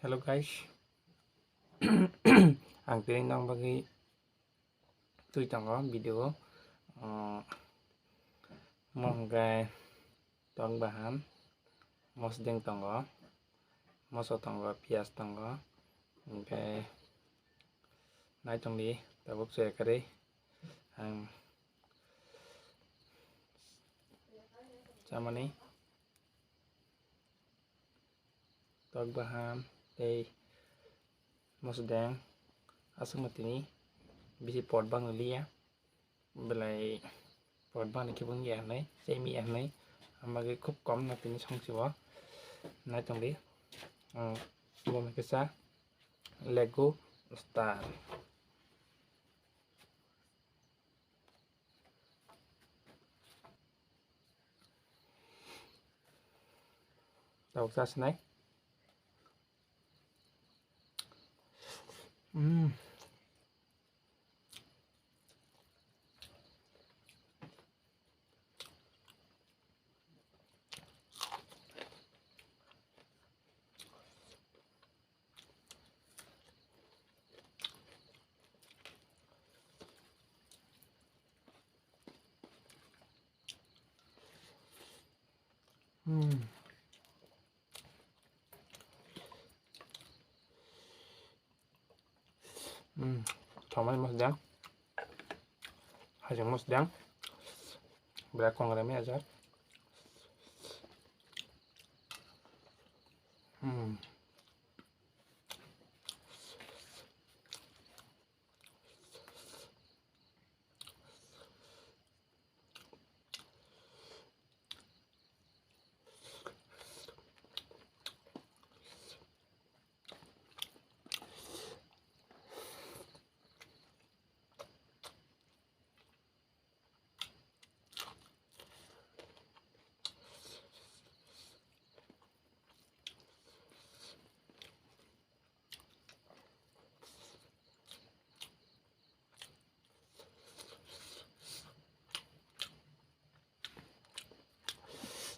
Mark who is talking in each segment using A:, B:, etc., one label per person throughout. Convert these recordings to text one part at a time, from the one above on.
A: Hello guys, ang tinignan bagi tôi chẳng có video mong cái toàn bahan mos deng tangga moso tangga pias tangga cái nai trong đi ta bốc xe cái đấy hàng sama nih toàn bahan đây mos deng asal mati ini bisa pot bang lia belai pot bang cái bưng vàng đấy xe mi ăn đấy mà cái khúc cổng là tính xong chưa nai trong đi gồm cái啥Lego Star tàu ra snack tomat mas dang hajang mas dang belakang remnya aja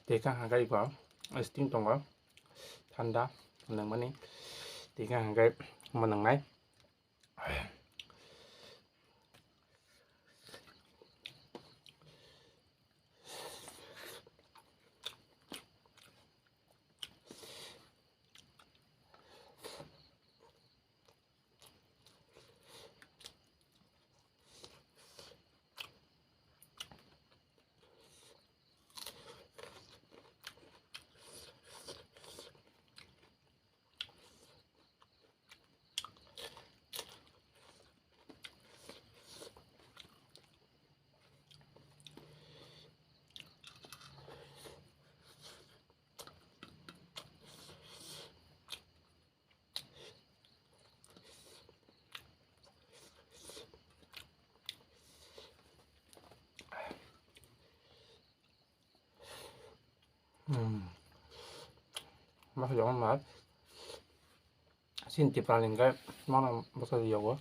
A: tiga harga juga esting tonggo tanda menang mana tiga harga menang naik mas jangan mas xin chụp lên cái món này bao giờ dầu quá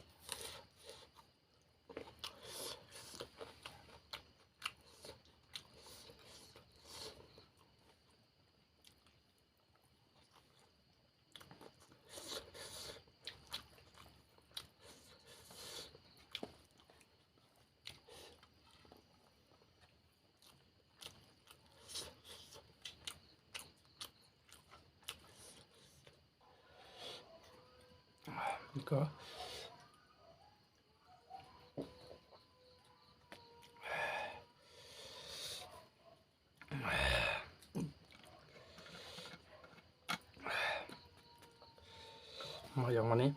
A: có mau yang mana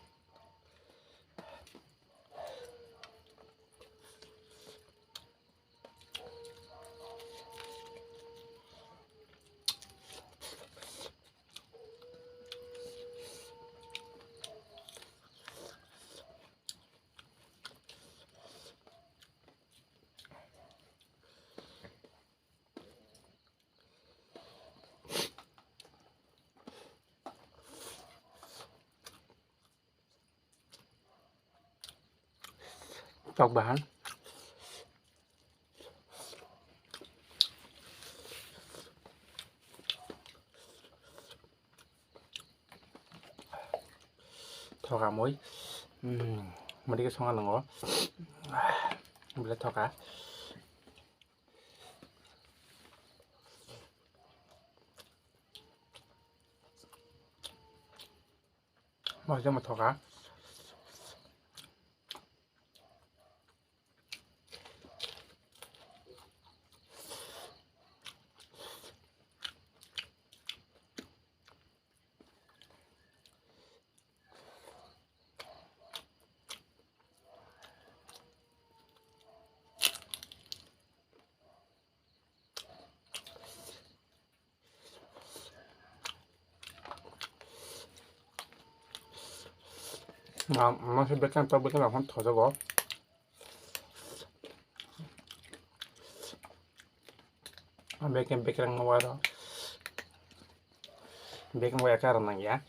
A: cọc bán thọka muối mà đi cái xong ăn ngó bữa thọka mà cho mà thọka mà sẽ biết cái tao biết cái nào không thọ cho có mà biết cái ngoài đó biết cái ngoài cái này ya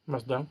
A: Mas dang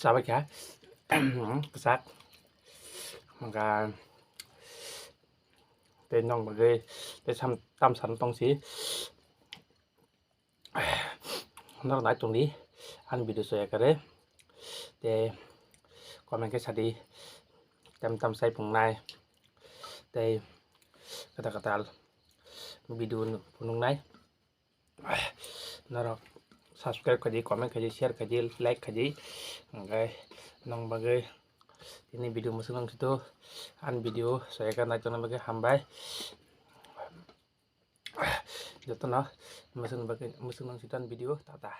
A: sao vậy cả sátมันก็เป็นน้องบ่เลยได้ทำตามสันตรงสีนอกจากตรงนี้อันวิดีโอสวยกันเลยแต่ก่อนมันก็สดีตามใส่ผงในแต่kata-kata video punung này nó subscribe cái gì comment cái gì share cái gì like cái gì okay nong bagai ini video musuh nang situ an video saya akan naik channel bagai hambai Jatuh lah, masuk bagian masuk nang sitan video tata.